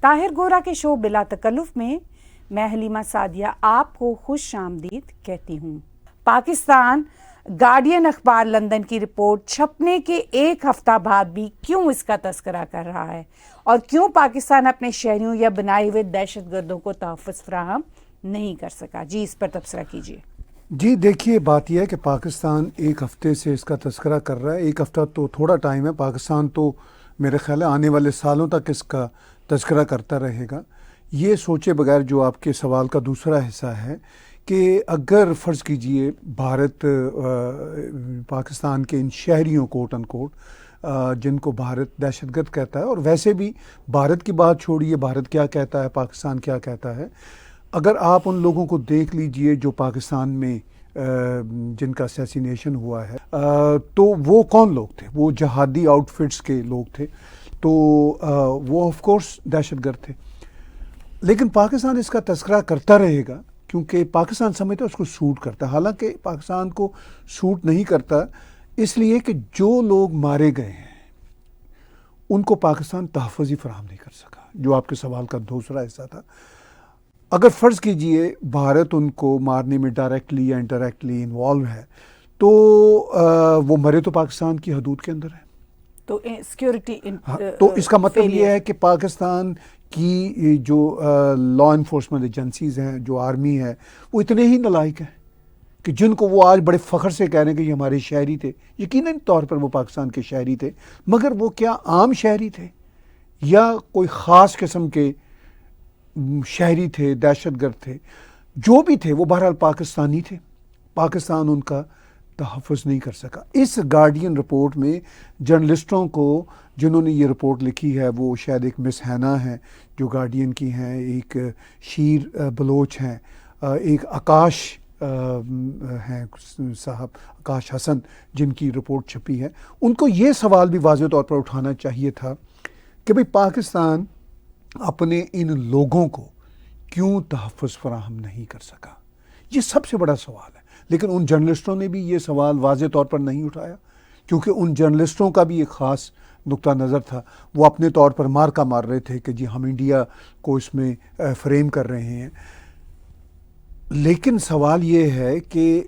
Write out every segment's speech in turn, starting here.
طاہر گورا کے شو بلا تکلف میں میں حلیمہ سعدیہ آپ کو خوش آمدید کہتی ہوں۔ پاکستان گارڈین اخبار لندن کی رپورٹ چھپنے کے ایک ہفتہ بعد بھی کیوں اس کا تذکرہ کر رہا ہے اور کیوں پاکستان اپنے شہریوں یا بنائے ہوئے دہشت گردوں کو تحفظ فراہم نہیں کر سکا؟ جی اس پر تبصرہ کیجیے۔ جی دیکھیے، بات یہ ہے کہ پاکستان ایک ہفتے سے اس کا تذکرہ کر رہا ہے۔ ایک ہفتہ تو تھوڑا ٹائم ہے، پاکستان تو میرے خیال ہے آنے والے سالوں تک اس کا تذکرہ کرتا رہے گا۔ یہ سوچے بغیر جو آپ کے سوال کا دوسرا حصہ ہے کہ اگر فرض کیجئے بھارت پاکستان کے ان شہریوں کوٹ ان کوٹ جن کو بھارت دہشت گرد کہتا ہے، اور ویسے بھی بھارت کی بات چھوڑیے، بھارت کیا کہتا ہے، پاکستان کیا کہتا ہے، اگر آپ ان لوگوں کو دیکھ لیجئے جو پاکستان میں جن کا اسیسینیشن ہوا ہے، تو وہ کون لوگ تھے؟ وہ جہادی آؤٹ فٹس کے لوگ تھے، تو وہ آف کورس دہشت گرد تھے۔ لیکن پاکستان اس کا تذکرہ کرتا رہے گا کیونکہ پاکستان سمجھتا ہے اس کو سوٹ کرتا ہے، حالانکہ پاکستان کو سوٹ نہیں کرتا، اس لیے کہ جو لوگ مارے گئے ہیں ان کو پاکستان تحفظ ہی فراہم نہیں کر سکا، جو آپ کے سوال کا دوسرا حصہ تھا۔ اگر فرض کیجئے بھارت ان کو مارنے میں ڈائریکٹلی یا انڈائریکٹلی انوالو ہے تو وہ مرے تو پاکستان کی حدود کے اندر ہے، تو سیکیورٹی تو اس کا مطلب یہ ہے کہ پاکستان کی جو لا انفورسمنٹ ایجنسیز ہیں، جو آرمی ہے، وہ اتنے ہی نالائق ہیں کہ جن کو وہ آج بڑے فخر سے کہہ رہے ہیں کہ یہ ہمارے شہری تھے۔ یقیناً طور پر وہ پاکستان کے شہری تھے، مگر وہ کیا عام شہری تھے یا کوئی خاص قسم کے شہری تھے، دہشت گرد تھے؟ جو بھی تھے وہ بہرحال پاکستانی تھے، پاکستان ان کا تحفظ نہیں کر سکا۔ اس گارڈین رپورٹ میں جرنلسٹوں کو جنہوں نے یہ رپورٹ لکھی ہے، وہ شاید ایک مس ہینا ہیں جو گارڈین کی ہیں، ایک شیر بلوچ ہیں، ایک آکاش ہیں صاحب، آکاش حسن، جن کی رپورٹ چھپی ہے۔ ان کو یہ سوال بھی واضح طور پر اٹھانا چاہیے تھا کہ بھئی پاکستان اپنے ان لوگوں کو کیوں تحفظ فراہم نہیں کر سکا؟ یہ سب سے بڑا سوال ہے۔ لیکن ان جرنلسٹوں نے بھی یہ سوال واضح طور پر نہیں اٹھایا، کیونکہ ان جرنلسٹوں کا بھی ایک خاص نقطہ نظر تھا۔ وہ اپنے طور پر مارکا مار رہے تھے کہ جی ہم انڈیا کو اس میں فریم کر رہے ہیں۔ لیکن سوال یہ ہے کہ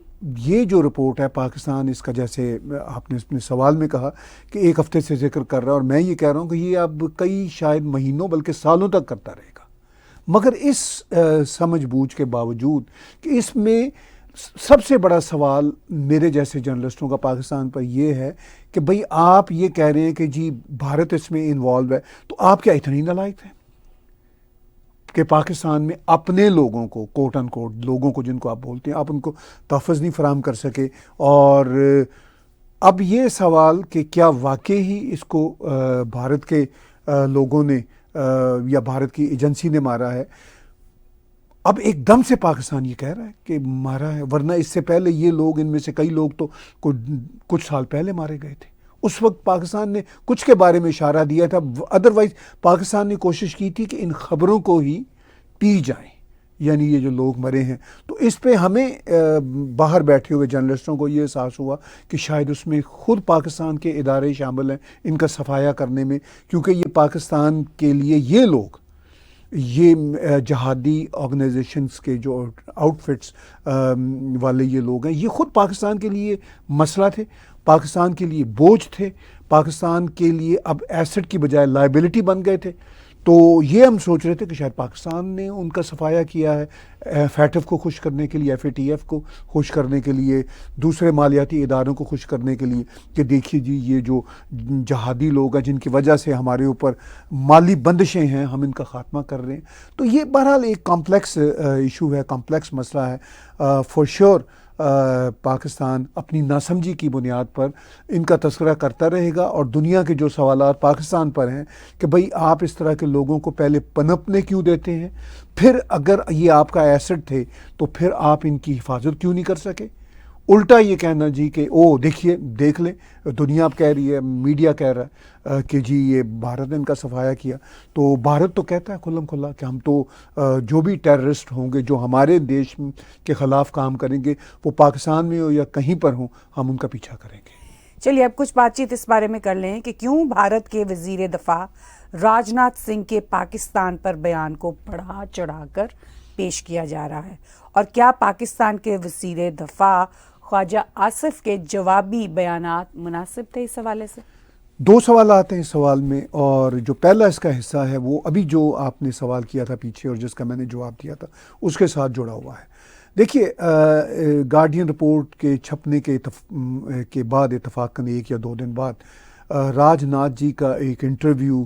یہ جو رپورٹ ہے پاکستان، اس کا جیسے آپ نے اپنے سوال میں کہا کہ ایک ہفتے سے ذکر کر رہا ہے، اور میں یہ کہہ رہا ہوں کہ یہ اب کئی شاید مہینوں بلکہ سالوں تک کرتا رہے گا، مگر اس سمجھ بوجھ کے باوجود کہ اس میں سب سے بڑا سوال میرے جیسے جرنلسٹوں کا پاکستان پر یہ ہے کہ بھئی آپ یہ کہہ رہے ہیں کہ جی بھارت اس میں انوالو ہے، تو آپ کیا اتنی نالائق تھے کہ پاکستان میں اپنے لوگوں کو کوٹ ان کوٹ لوگوں کو جن کو آپ بولتے ہیں، آپ ان کو تحفظ نہیں فراہم کر سکے؟ اور اب یہ سوال کہ کیا واقعی اس کو بھارت کے لوگوں نے یا بھارت کی ایجنسی نے مارا ہے؟ اب ایک دم سے پاکستان یہ کہہ رہا ہے کہ مارا ہے، ورنہ اس سے پہلے یہ لوگ، ان میں سے کئی لوگ تو کچھ سال پہلے مارے گئے تھے۔ اس وقت پاکستان نے کچھ کے بارے میں اشارہ دیا تھا، ادروائز پاکستان نے کوشش کی تھی کہ ان خبروں کو ہی پی جائیں، یعنی یہ جو لوگ مرے ہیں۔ تو اس پہ ہمیں باہر بیٹھے ہوئے جرنلسٹوں کو یہ احساس ہوا کہ شاید اس میں خود پاکستان کے ادارے شامل ہیں ان کا صفایا کرنے میں، کیونکہ یہ پاکستان کے لیے یہ لوگ، یہ جہادی آرگنائزیشنز کے جو آؤٹ فٹس والے یہ لوگ ہیں، یہ خود پاکستان کے لیے مسئلہ تھے، پاکستان کے لیے بوجھ تھے، پاکستان کے لیے اب ایسٹ کی بجائے لائبلٹی بن گئے تھے۔ تو یہ ہم سوچ رہے تھے کہ شاید پاکستان نے ان کا صفایا کیا ہے، ایف ایٹف کو خوش کرنے کے لیے، ایف اے ٹی ایف کو خوش کرنے کے لیے، دوسرے مالیاتی اداروں کو خوش کرنے کے لیے کہ دیکھیے جی یہ جو جہادی لوگ ہیں جن کی وجہ سے ہمارے اوپر مالی بندشیں ہیں، ہم ان کا خاتمہ کر رہے ہیں۔ تو یہ بہرحال ایک کمپلیکس ایشو ہے، کمپلیکس مسئلہ ہے۔ فور شیور پاکستان اپنی ناسمجھی کی بنیاد پر ان کا تذکرہ کرتا رہے گا، اور دنیا کے جو سوالات پاکستان پر ہیں کہ بھئی آپ اس طرح کے لوگوں کو پہلے پنپنے کیوں دیتے ہیں، پھر اگر یہ آپ کا ایسٹ تھے تو پھر آپ ان کی حفاظت کیوں نہیں کر سکے؟ الٹا یہ کہنا جی کہ او دیکھیے دیکھ لیں، دنیا اب کہہ رہی ہے، میڈیا کہہ رہا ہے کہ جی یہ بھارت نے ان کا صفایا کیا، تو بھارت تو کہتا ہے کھلم کھلا کہ ہم تو جو بھی ٹیررسٹ ہوں گے جو ہمارے دیش کے خلاف کام کریں گے، وہ پاکستان میں ہو یا کہیں پر ہوں، ہم ان کا پیچھا کریں گے۔ چلیے اب کچھ بات چیت اس بارے میں کر لیں کہ کیوں بھارت کے وزیر دفاع راج ناتھ سنگھ کے پاکستان پر بیان کو بڑھا چڑھا کر پیش کیا جا رہا ہے، اور کیا پاکستان کے وزیر دفاع خواجہ آصف کے جوابی بیانات مناسب تھے اس حوالے سے؟ دو سوالات ہیں اس سوال میں، اور جو پہلا اس کا حصہ ہے وہ ابھی جو آپ نے سوال کیا تھا پیچھے اور جس کا میں نے جواب دیا تھا اس کے ساتھ جڑا ہوا ہے۔ دیکھیے، گارڈین رپورٹ کے چھپنے کے بعد اتفاقاً 1 یا 2 دن بعد راج ناتھ جی کا ایک انٹرویو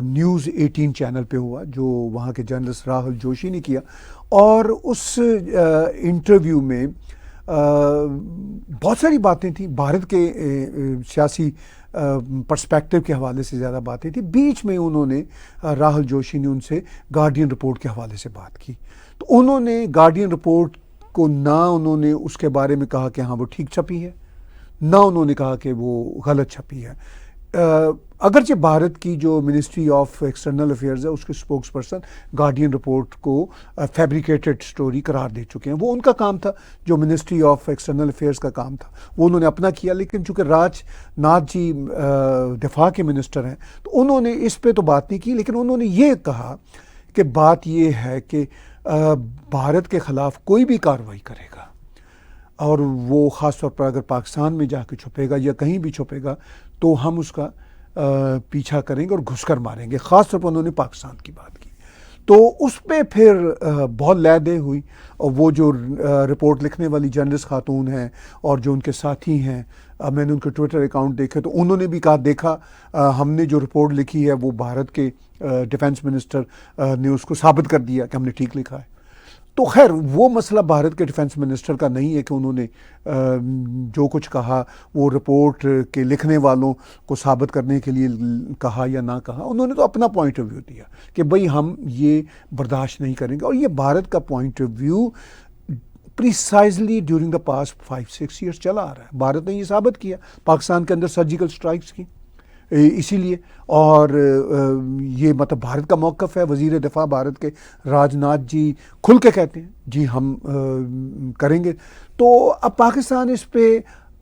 نیوز 18 چینل پہ ہوا جو وہاں کے جرنلسٹ راہل جوشی نے کیا، اور اس انٹرویو میں بہت ساری باتیں تھیں بھارت کے سیاسی پرسپیکٹو کے حوالے سے، زیادہ باتیں تھیں۔ بیچ میں انہوں نے راہل جوشی نے ان سے گارڈین رپورٹ کے حوالے سے بات کی، تو انہوں نے گارڈین رپورٹ کو نہ انہوں نے اس کے بارے میں کہا کہ ہاں وہ ٹھیک چھپی ہے، نہ انہوں نے کہا کہ وہ غلط چھپی ہے۔ اگرچہ بھارت کی جو منسٹری آف ایکسٹرنل افیئرز ہے اس کے اسپوکس پرسن گارڈین رپورٹ کو فیبریکیٹڈ سٹوری قرار دے چکے ہیں، وہ ان کا کام تھا، جو منسٹری آف ایکسٹرنل افیئرز کا کام تھا وہ انہوں نے اپنا کیا، لیکن چونکہ راج ناتھ جی دفاع کے منسٹر ہیں تو انہوں نے اس پہ تو بات نہیں کی، لیکن انہوں نے یہ کہا کہ بات یہ ہے کہ بھارت کے خلاف کوئی بھی کارروائی کرے گا، اور وہ خاص طور پر اگر پاکستان میں جا کے چھپے گا یا کہیں بھی چھپے گا تو ہم اس کا پیچھا کریں گے اور گھس کر ماریں گے۔ خاص طور پر انہوں نے پاکستان کی بات کی، تو اس پہ پھر بہت لے دے ہوئی، اور وہ جو رپورٹ لکھنے والی جرنلسٹ خاتون ہیں اور جو ان کے ساتھی ہیں، میں نے ان کے ٹویٹر اکاؤنٹ دیکھے تو انہوں نے بھی کہا دیکھا ہم نے جو رپورٹ لکھی ہے وہ بھارت کے ڈیفنس منسٹر نے اس کو ثابت کر دیا کہ ہم نے ٹھیک لکھا ہے۔ تو خیر وہ مسئلہ بھارت کے ڈیفنس منسٹر کا نہیں ہے کہ انہوں نے جو کچھ کہا وہ رپورٹ کے لکھنے والوں کو ثابت کرنے کے لیے کہا یا نہ کہا، انہوں نے تو اپنا پوائنٹ آف ویو دیا کہ بھئی ہم یہ برداشت نہیں کریں گے، اور یہ بھارت کا point of view precisely during the past 5-6 years چلا آ رہا ہے۔ بھارت نے یہ ثابت کیا پاکستان کے اندر سرجیکل سٹرائکس کی، اسی لیے، اور یہ مطلب بھارت کا موقف ہے۔ وزیر دفاع بھارت کے راج ناتھ جی کھل کے کہتے ہیں جی ہم کریں گے، تو اب پاکستان اس پہ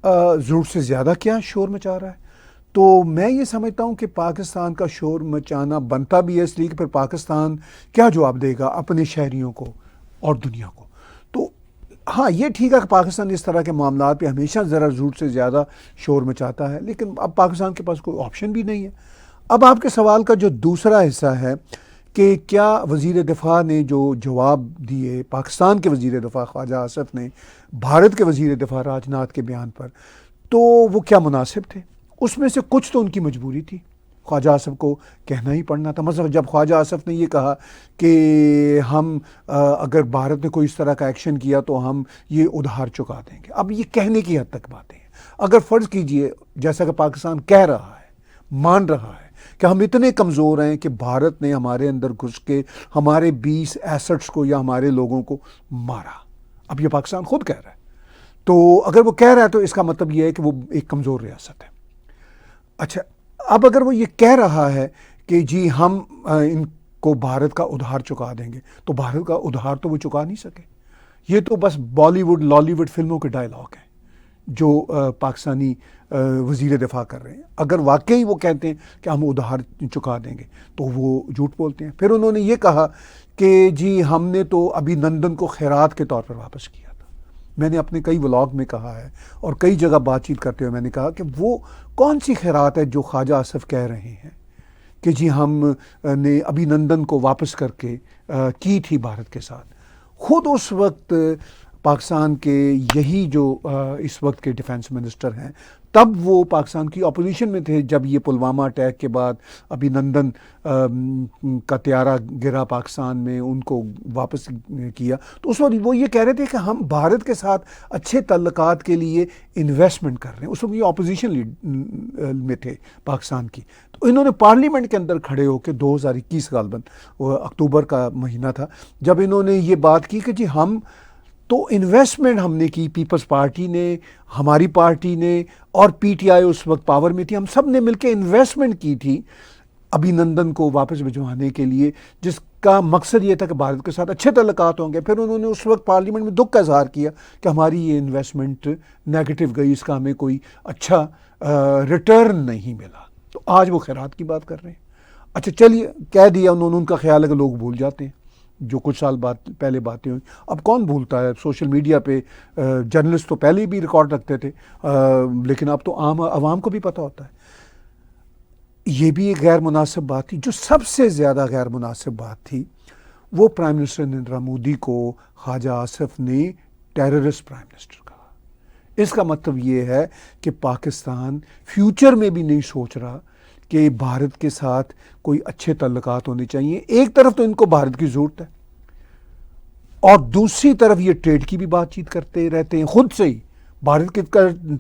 ضرورت سے زیادہ کیا شور مچا رہا ہے؟ تو میں یہ سمجھتا ہوں کہ پاکستان کا شور مچانا بنتا بھی ہے، اس لیے کہ پھر پاکستان کیا جواب دے گا اپنے شہریوں کو اور دنیا کو۔ تو ہاں یہ ٹھیک ہے کہ پاکستان اس طرح کے معاملات پہ ہمیشہ ذرا ضرورت سے زیادہ شور مچاتا ہے، لیکن اب پاکستان کے پاس کوئی آپشن بھی نہیں ہے۔ اب آپ کے سوال کا جو دوسرا حصہ ہے کہ کیا وزیر دفاع نے جو جواب دیے، پاکستان کے وزیر دفاع خواجہ آصف نے بھارت کے وزیر دفاع راج ناتھ کے بیان پر، تو وہ کیا مناسب تھے؟ اس میں سے کچھ تو ان کی مجبوری تھی، خواجہ آصف کو کہنا ہی پڑنا تھا۔ مثلا جب خواجہ آصف نے یہ کہا کہ ہم اگر بھارت نے کوئی اس طرح کا ایکشن کیا تو ہم یہ ادھار چکا دیں گے، اب یہ کہنے کی حد تک باتیں ہیں۔ اگر فرض کیجئے جیسا کہ پاکستان کہہ رہا ہے، مان رہا ہے کہ ہم اتنے کمزور ہیں کہ بھارت نے ہمارے اندر گھس کے ہمارے 20 ایسٹس کو یا ہمارے لوگوں کو مارا، اب یہ پاکستان خود کہہ رہا ہے، تو اگر وہ کہہ رہا ہے تو اس کا مطلب یہ ہے کہ وہ ایک کمزور ریاست ہے۔ اچھا، اب اگر وہ یہ کہہ رہا ہے کہ جی ہم ان کو بھارت کا ادھار چکا دیں گے، تو بھارت کا ادھار تو وہ چکا نہیں سکے۔ یہ تو بس بالی ووڈ لالی ووڈ فلموں کے ڈائلاگ ہیں جو پاکستانی وزیر دفاع کر رہے ہیں۔ اگر واقعی وہ کہتے ہیں کہ ہم ادھار چکا دیں گے تو وہ جھوٹ بولتے ہیں۔ پھر انہوں نے یہ کہا کہ جی ہم نے تو ابھی نندن کو خیرات کے طور پر واپس کیا تھا۔ میں نے اپنے کئی ولاگ میں کہا ہے اور کئی جگہ بات چیت کرتے ہوئے میں نے کہا کہ وہ کون سی خیرات ہے جو خواجہ آصف کہہ رہے ہیں کہ جی ہم نے ابھی نندن کو واپس کر کے کی تھی بھارت کے ساتھ۔ خود اس وقت پاکستان کے یہی جو اس وقت کے ڈیفنس منسٹر ہیں، تب وہ پاکستان کی اپوزیشن میں تھے جب یہ پلوامہ اٹیک کے بعد ابھی نندن کا طیارہ گرا پاکستان میں، ان کو واپس کیا، تو اس وقت وہ یہ کہہ رہے تھے کہ ہم بھارت کے ساتھ اچھے تعلقات کے لیے انویسٹمنٹ کر رہے ہیں۔ اس وقت یہ اپوزیشن میں تھے پاکستان کی، تو انہوں نے پارلیمنٹ کے اندر کھڑے ہو کے 2021 غالباً اکتوبر کا مہینہ تھا جب انہوں نے یہ بات کی کہ جی ہم تو انویسٹمنٹ ہم نے کی، پیپلز پارٹی نے، ہماری پارٹی نے، اور پی ٹی آئی اس وقت پاور میں تھی، ہم سب نے مل کے انویسٹمنٹ کی تھی ابھی نندن کو واپس بھجوانے کے لیے، جس کا مقصد یہ تھا کہ بھارت کے ساتھ اچھے تعلقات ہوں گے. پھر انہوں نے اس وقت پارلیمنٹ میں دکھ کا اظہار کیا کہ ہماری یہ انویسٹمنٹ نیگیٹو گئی, اس کا ہمیں کوئی اچھا ریٹرن نہیں ملا. تو آج وہ خیرات کی بات کر رہے ہیں. اچھا چلیے, کہہ دیا انہوں نے, ان کا خیال ہے کہ لوگ بھول جاتے ہیں جو کچھ سال پہلے باتیں ہوئی. اب کون بھولتا ہے؟ سوشل میڈیا پہ جرنلسٹ تو پہلے بھی ریکارڈ رکھتے تھے, لیکن اب تو عام عوام کو بھی پتہ ہوتا ہے. یہ بھی ایک غیر مناسب بات تھی. جو سب سے زیادہ غیر مناسب بات تھی وہ پرائم منسٹر نریندر مودی کو خواجہ آصف نے ٹیررسٹ پرائم منسٹر کہا. اس کا مطلب یہ ہے کہ پاکستان فیوچر میں بھی نہیں سوچ رہا کہ بھارت کے ساتھ کوئی اچھے تعلقات ہونے چاہیے. ایک طرف تو ان کو بھارت کی ضرورت ہے اور دوسری طرف یہ ٹریڈ کی بھی بات چیت کرتے رہتے ہیں خود سے ہی. بھارت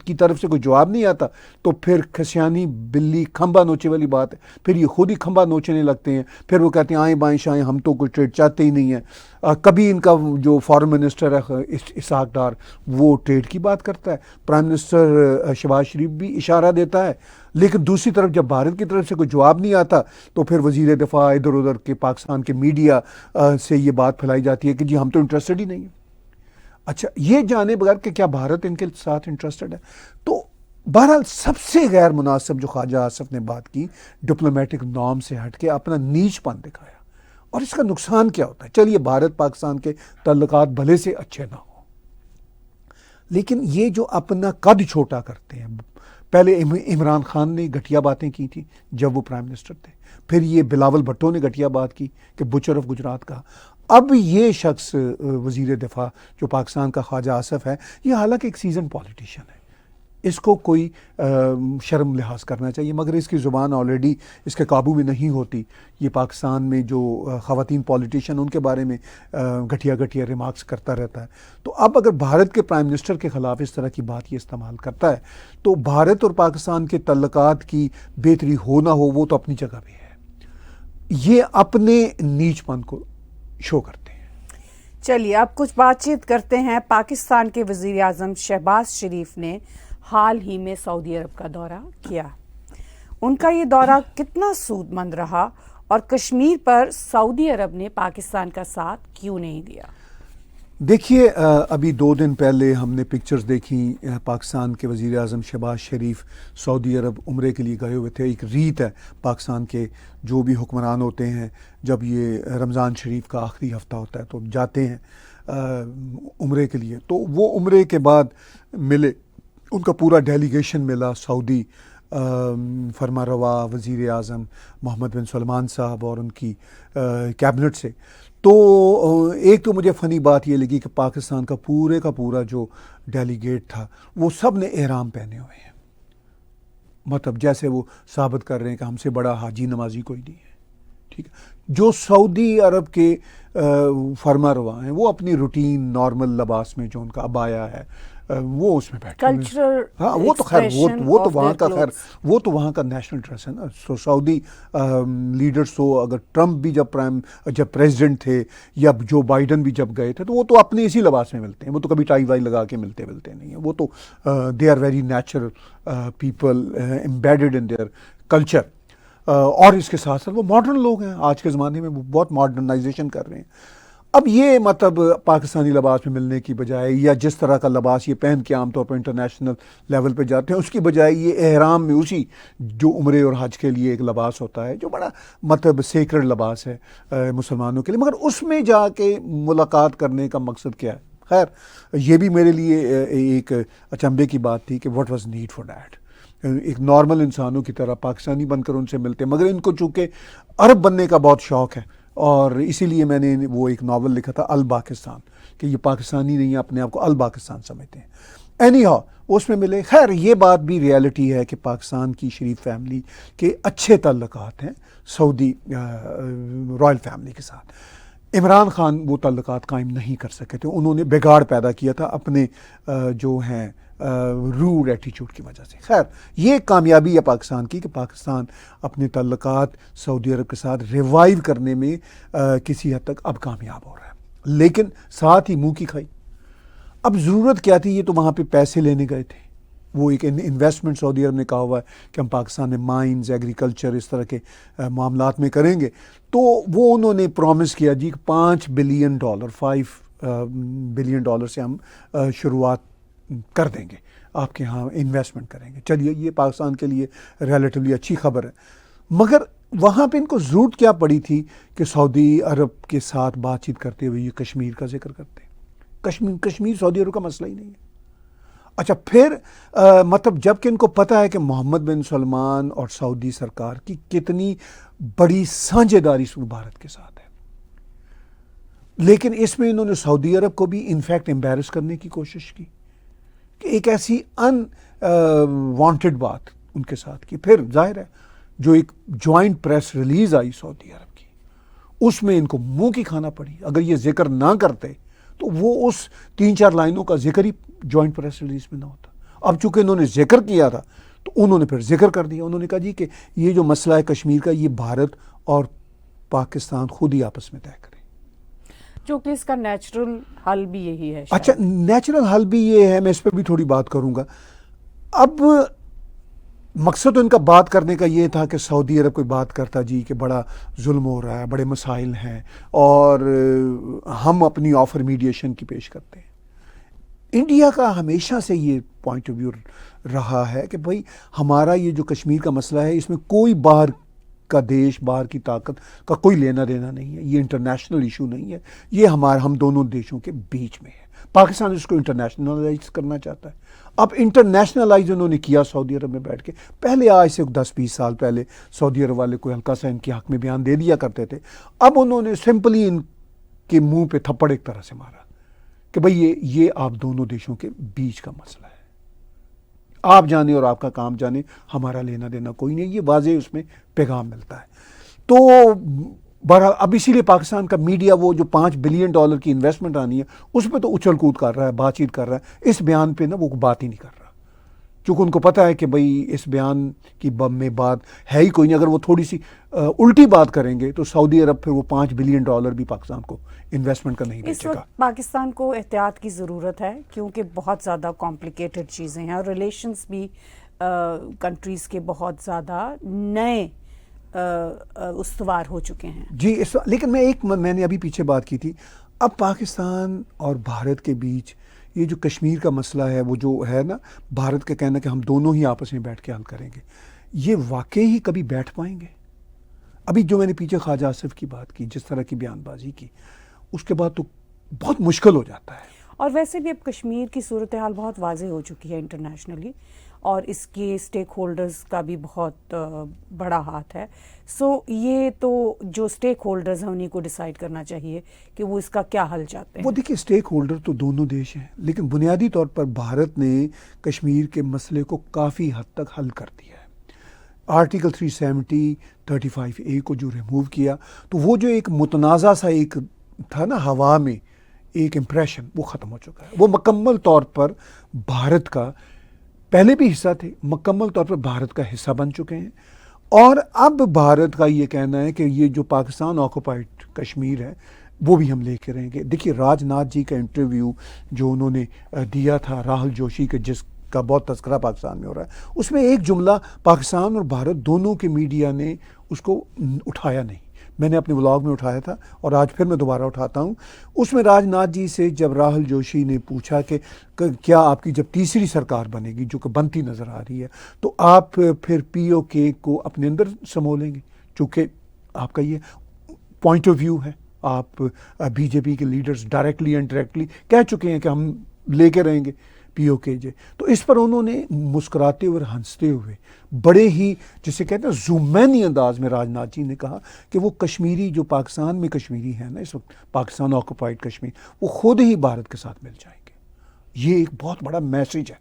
کی طرف سے کوئی جواب نہیں آتا تو پھر کھسیانی بلی کھمبا نوچے والی بات ہے. پھر یہ خود ہی کھمبا نوچنے لگتے ہیں. پھر وہ کہتے ہیں آئیں بائیں شائیں, ہم تو کوئی ٹریڈ چاہتے ہی نہیں ہیں. کبھی ان کا جو فارن منسٹر ہے اسحاق ڈار, وہ ٹریڈ کی بات کرتا ہے. پرائم منسٹر شہباز شریف بھی اشارہ دیتا ہے. لیکن دوسری طرف جب بھارت کی طرف سے کوئی جواب نہیں آتا تو پھر وزیر دفاع ادھر ادھر کے پاکستان کے میڈیا سے یہ بات پھیلائی جاتی ہے کہ جی ہم تو انٹرسٹڈ ہی نہیں ہیں. اچھا, یہ جانے بغیر کہ کیا بھارت ان کے ساتھ انٹرسٹڈ ہے. تو بہرحال سب سے غیر مناسب جو خواجہ آصف نے بات کی, ڈپلومیٹک نارم سے ہٹ کے اپنا نیچ پن دکھایا. اور اس کا نقصان کیا ہوتا ہے؟ چلیے بھارت پاکستان کے تعلقات بھلے سے اچھے نہ ہوں, لیکن یہ جو اپنا قد چھوٹا کرتے ہیں. پہلے عمران خان نے گھٹیا باتیں کی تھی جب وہ پرائم منسٹر تھے. پھر یہ بلاول بھٹو نے گھٹیا بات کی کہ بچر آف گجرات کہا. اب یہ شخص وزیر دفاع جو پاکستان کا خواجہ آصف ہے, یہ حالانکہ ایک سیزن پولیٹیشین ہے, اس کو کوئی شرم لحاظ کرنا چاہیے, مگر اس کی زبان آلریڈی اس کے قابو میں نہیں ہوتی. یہ پاکستان میں جو خواتین پولیٹیشین ان کے بارے میں گھٹیا گھٹیا ریمارکس کرتا رہتا ہے. تو اب اگر بھارت کے پرائم منسٹر کے خلاف اس طرح کی بات یہ استعمال کرتا ہے تو بھارت اور پاکستان کے تعلقات کی بہتری ہو نہ ہو وہ تو اپنی جگہ بھی ہے. یہ اپنے نیچ پن کو شو کرتے ہیں. چلیے اب کچھ بات چیت کرتے ہیں. پاکستان کے وزیر اعظم شہباز شریف نے حال ہی میں سعودی عرب کا دورہ کیا. ان کا یہ دورہ کتنا سود مند رہا اور کشمیر پر سعودی عرب نے پاکستان کا ساتھ کیوں نہیں دیا؟ دیکھیے, ابھی 2 دن پہلے ہم نے پکچرز دیکھی, پاکستان کے وزیر اعظم شہباز شریف سعودی عرب عمرے کے لیے گئے ہوئے تھے. ایک ریت ہے پاکستان کے جو بھی حکمران ہوتے ہیں, جب یہ رمضان شریف کا آخری ہفتہ ہوتا ہے تو جاتے ہیں عمرے کے لیے. تو وہ عمرے کے بعد ملے, ان کا پورا ڈیلیگیشن ملا سعودی فرما روا وزیر اعظم محمد بن سلمان صاحب اور ان کی کیبنٹ سے. تو ایک تو مجھے فنی بات یہ لگی کہ پاکستان کا پورا جو ڈیلیگیٹ تھا وہ سب نے احرام پہنے ہوئے ہیں, مطلب جیسے وہ ثابت کر رہے ہیں کہ ہم سے بڑا حاجی نمازی کوئی نہیں ہے. ٹھیک ہے, جو سعودی عرب کے فرما روا ہیں وہ اپنی روٹین نارمل لباس میں جو ان کا عبایا ہے وہ اس میں بیٹھے کلچرل, ہاں وہ تو خیر وہ تو وہاں کا خیر وہ تو وہاں کا نیشنل ڈریس ہے نا. سعودی لیڈرز تو اگر ٹرمپ بھی جب پریزیڈنٹ تھے یا جو بائیڈن بھی جب گئے تھے تو وہ تو اپنے اسی لباس میں ملتے ہیں. وہ تو کبھی ٹائی وائی لگا کے ملتے نہیں ہیں. وہ تو they are very natural people embedded in their culture. اور اس کے ساتھ ساتھ وہ ماڈرن لوگ ہیں, آج کے زمانے میں وہ بہت ماڈرنائزیشن کر رہے ہیں. اب یہ مطلب پاکستانی لباس میں ملنے کی بجائے یا جس طرح کا لباس یہ پہن کے عام طور پر انٹرنیشنل لیول پہ جاتے ہیں اس کی بجائے یہ احرام میں اسی جو عمرے اور حج کے لیے ایک لباس ہوتا ہے جو بڑا مطلب سیکرڈ لباس ہے مسلمانوں کے لیے, مگر اس میں جا کے ملاقات کرنے کا مقصد کیا ہے؟ خیر یہ بھی میرے لیے ایک اچنبے کی بات تھی کہ what was need for that. ایک نارمل انسانوں کی طرح پاکستانی بن کر ان سے ملتے ہیں, مگر ان کو چونکہ عرب بننے کا بہت شوق ہے اور اسی لیے میں نے وہ ایک ناول لکھا تھا الپاکستان, کہ یہ پاکستانی نہیں, اپنے آپ کو الپاکستان سمجھتے ہیں. اینی ہاؤ اس میں ملے. خیر یہ بات بھی ریالٹی ہے کہ پاکستان کی شریف فیملی کے اچھے تعلقات ہیں سعودی رائل فیملی کے ساتھ. عمران خان وہ تعلقات قائم نہیں کر سکے تھے, انہوں نے بگاڑ پیدا کیا تھا اپنے جو ہیں روڈ ایٹیچیوڈ کی وجہ سے. خیر یہ کامیابی ہے پاکستان کی کہ پاکستان اپنے تعلقات سعودی عرب کے ساتھ ریوائیو کرنے میں کسی حد تک اب کامیاب ہو رہا ہے, لیکن ساتھ ہی منہ کی کھائی. اب ضرورت کیا تھی؟ یہ تو وہاں پہ پیسے لینے گئے تھے, وہ ایک انویسٹمنٹ سعودی عرب نے کہا ہوا ہے کہ ہم پاکستان میں مائنز، ایگریکلچر، اس طرح کے معاملات میں کریں گے، تو وہ انہوں نے پرومس کیا جی $5 بلین، $5 بلین سے ہم شروعات کر دیں گے، آپ کے ہاں انویسٹمنٹ کریں گے۔ چلیے یہ پاکستان کے لیے ریلیٹیولی اچھی خبر ہے، مگر وہاں پہ ان کو ضرورت کیا پڑی تھی کہ سعودی عرب کے ساتھ بات چیت کرتے ہوئے یہ کشمیر کا ذکر کرتے ہیں؟ کشمیر سعودی عرب کا مسئلہ ہی نہیں ہے۔ اچھا پھر مطلب جب کہ ان کو پتہ ہے کہ محمد بن سلمان اور سعودی سرکار کی کتنی بڑی سانجھے داری بھارت کے ساتھ ہے، لیکن اس میں انہوں نے سعودی عرب کو بھی انفیکٹ امبیرس کرنے کی کوشش کی کہ ایک ایسی ان وانٹڈ بات ان کے ساتھ کی۔ پھر ظاہر ہے جو ایک جوائنٹ پریس ریلیز آئی سعودی عرب کی، اس میں ان کو منہ کی کھانا پڑی۔ اگر یہ ذکر نہ کرتے تو وہ اس 3-4 لائنوں کا ذکر ہی جوائنٹ پریس ریلیز میں نہ ہوتا۔ اب چونکہ انہوں نے ذکر کیا تھا تو انہوں نے پھر ذکر کر دیا، انہوں نے کہا جی کہ یہ جو مسئلہ ہے کشمیر کا، یہ بھارت اور پاکستان خود ہی آپس میں طے کریں، جو کہ اس کا نیچرل حل بھی یہی ہے۔ اچھا نیچرل حل بھی یہ ہے، میں اس پہ بھی تھوڑی بات کروں گا۔ اب مقصد ان کا بات کرنے کا یہ تھا کہ سعودی عرب کوئی بات کرتا جی کہ بڑا ظلم ہو رہا ہے، بڑے مسائل ہیں، اور ہم اپنی آفر میڈیشن کی پیش کرتے ہیں۔ انڈیا کا ہمیشہ سے یہ پوائنٹ آف ویو رہا ہے کہ بھائی ہمارا یہ جو کشمیر کا مسئلہ ہے، اس میں کوئی باہر کا دیش، باہر کی طاقت کا کوئی لینا دینا نہیں ہے، یہ انٹرنیشنل ایشو نہیں ہے، یہ ہم دونوں دیشوں کے بیچ میں ہے۔ پاکستان اس کو انٹرنیشنلائز کرنا چاہتا ہے۔ اب انٹرنیشنلائز انہوں نے کیا سعودی عرب میں بیٹھ کے۔ پہلے آج سے 10-20 سال پہلے سعودی عرب والے کوئی ہلکا سا ان کے حق میں بیان دے دیا کرتے تھے، اب انہوں نے سمپلی ان کے منہ پہ تھپڑ ایک طرح سے مارا کہ بھئی یہ آپ دونوں دیشوں کے بیچ کا مسئلہ ہے، آپ جانے اور آپ کا کام جانے، ہمارا لینا دینا کوئی نہیں۔ یہ واضح اس میں پیغام ملتا ہے۔ تو بہرحال اب اسی لیے پاکستان کا میڈیا وہ جو $5 بلین کی انویسٹمنٹ آنی ہے اس پہ تو اچھل کود کر رہا ہے، بات چیت کر رہا ہے، اس بیان پہ نا وہ بات ہی نہیں کر رہا، چونکہ ان کو پتہ ہے کہ بھئی اس بیان کی میں بات ہے ہی کوئی نہیں۔ اگر وہ تھوڑی سی الٹی بات کریں گے تو سعودی عرب پھر وہ $5 بلین بھی پاکستان کو انویسٹمنٹ کا نہیں اس بیچے گا۔ وقت پاکستان کو احتیاط کی ضرورت ہے، کیونکہ بہت زیادہ کمپلیکیٹڈ چیزیں ہیں، اور ریلیشنز بھی کنٹریز کے بہت زیادہ نئے استوار ہو چکے ہیں۔ جی لیکن میں نے ابھی پیچھے بات کی تھی، اب پاکستان اور بھارت کے بیچ یہ جو کشمیر کا مسئلہ ہے، وہ جو ہے نا، بھارت کا کہنا کہ ہم دونوں ہی آپس میں بیٹھ کے حل کریں گے، یہ واقعی ہی کبھی بیٹھ پائیں گے؟ ابھی جو میں نے پیچھے خواجہ آصف کی بات کی، جس طرح کی بیان بازی کی، اس کے بعد تو بہت مشکل ہو جاتا ہے۔ اور ویسے بھی اب کشمیر کی صورتحال بہت واضح ہو چکی ہے انٹرنیشنلی، اور اس کے اسٹیک ہولڈرز کا بھی بہت بڑا ہاتھ ہے۔ سو یہ تو جو اسٹیک ہولڈرز ہیں انہیں کو ڈیسائیڈ کرنا چاہیے کہ وہ اس کا کیا حل چاہتے ہیں۔ وہ دیکھیے اسٹیک ہولڈر تو دونوں دیش ہیں، لیکن بنیادی طور پر بھارت نے کشمیر کے مسئلے کو کافی حد تک حل کر دیا ہے۔ آرٹیکل 370 35A کو جو ریموو کیا، تو وہ جو ایک متنازع سا ایک تھا نا ہوا میں ایک امپریشن، وہ ختم ہو چکا ہے۔ وہ مکمل طور پر بھارت کا، پہلے بھی حصہ تھے، مکمل طور پر بھارت کا حصہ بن چکے ہیں۔ اور اب بھارت کا یہ کہنا ہے کہ یہ جو پاکستان آکوپائڈ کشمیر ہے وہ بھی ہم لے کے رہیں گے۔ دیکھیے راج ناتھ جی کا انٹرویو جو انہوں نے دیا تھا راہل جوشی کے، جس کا بہت تذکرہ پاکستان میں ہو رہا ہے، اس میں ایک جملہ پاکستان اور بھارت دونوں کے میڈیا نے اس کو اٹھایا نہیں۔ میں نے اپنے ولاگ میں اٹھایا تھا اور آج پھر میں دوبارہ اٹھاتا ہوں۔ اس میں راج ناتھ جی سے جب راہل جوشی نے پوچھا کہ کیا آپ کی جب تیسری سرکار بنے گی، جو کہ بنتی نظر آ رہی ہے، تو آپ پھر POK کو اپنے اندر سمو لیں گے، چونکہ آپ کا یہ پوائنٹ آف ویو ہے، آپ BJP کے لیڈرز ڈائریکٹلی انڈائریکٹلی کہہ چکے ہیں کہ ہم لے کے رہیں گے POK جے۔ تو اس پر انہوں نے مسکراتے ہوئے اور ہنستے ہوئے بڑے ہی جسے کہتے ہیں زومینی انداز میں راج ناتھ جی نے کہا کہ وہ کشمیری جو پاکستان میں کشمیری ہے نا اس وقت، پاکستان آکوپائڈ کشمیر، وہ خود ہی بھارت کے ساتھ مل جائیں گے۔ یہ ایک بہت بڑا میسیج ہے۔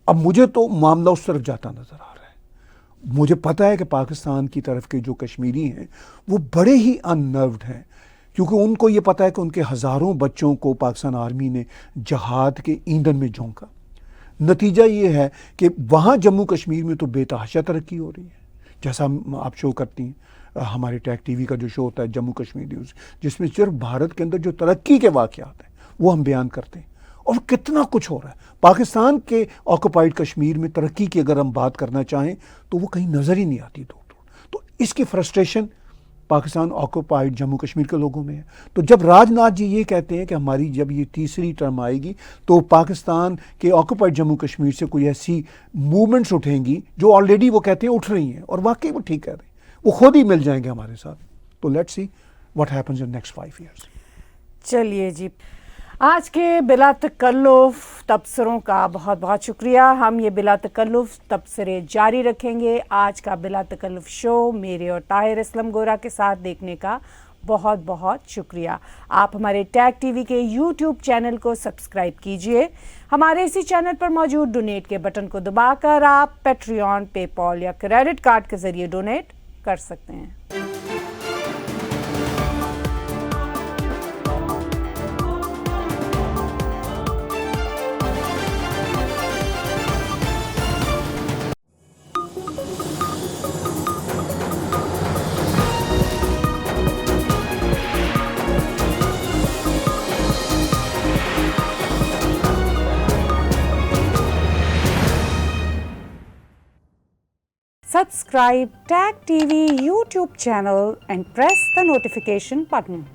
اب مجھے تو معاملہ اس طرف جاتا نظر آ رہا ہے۔ مجھے پتہ ہے کہ پاکستان کی طرف کے جو کشمیری ہیں وہ بڑے ہی اننروڈ ہیں، کیونکہ ان کو یہ پتہ ہے کہ ان کے ہزاروں بچوں کو پاکستان آرمی نے جہاد کے ایندھن میں جھونکا۔ نتیجہ یہ ہے کہ وہاں جموں کشمیر میں تو بے تحاشا ترقی ہو رہی ہے، جیسا آپ شو کرتی ہیں، ہمارے ٹیک TV کا جو شو ہوتا ہے جموں کشمیر نیوز، جس میں صرف بھارت کے اندر جو ترقی کے واقعات ہیں وہ ہم بیان کرتے ہیں، اور کتنا کچھ ہو رہا ہے پاکستان کے آکوپائڈ کشمیر میں ترقی کی اگر ہم بات کرنا چاہیں تو وہ کہیں نظر ہی نہیں آتی دور دور. تو اس کی فرسٹریشن پاکستان آکوپائڈ جموں کشمیر کے لوگوں میں ہے. تو جب راج ناتھ جی یہ کہتے ہیں کہ ہماری جب یہ تیسری ٹرم آئے گی تو پاکستان کے آکوپائڈ جموں کشمیر سے کوئی ایسی موومنٹس اٹھیں گی جو آلریڈی وہ کہتے ہیں اٹھ رہی ہیں, اور واقعی وہ ٹھیک کہہ رہے ہیں, وہ خود ہی مل جائیں گے ہمارے ساتھ. تو let's see what happens in next 5 years. چلیے جی, آج کے بلا تکلف تبصروں کا بہت بہت شکریہ. ہم یہ بلا تکلف تبصرے جاری رکھیں گے. آج کا بلا تکلف شو میرے اور طاہر اسلم گورا کے ساتھ دیکھنے کا بہت بہت شکریہ. آپ ہمارے ٹیگ ٹی وی کے یوٹیوب چینل کو سبسکرائب کیجئے. ہمارے اسی چینل پر موجود ڈونیٹ کے بٹن کو دبا کر آپ پیٹریون, پے پال یا کریڈٹ کارڈ کے ذریعے ڈونیٹ کر سکتے ہیں. Subscribe Tag TV YouTube channel and press the notification button.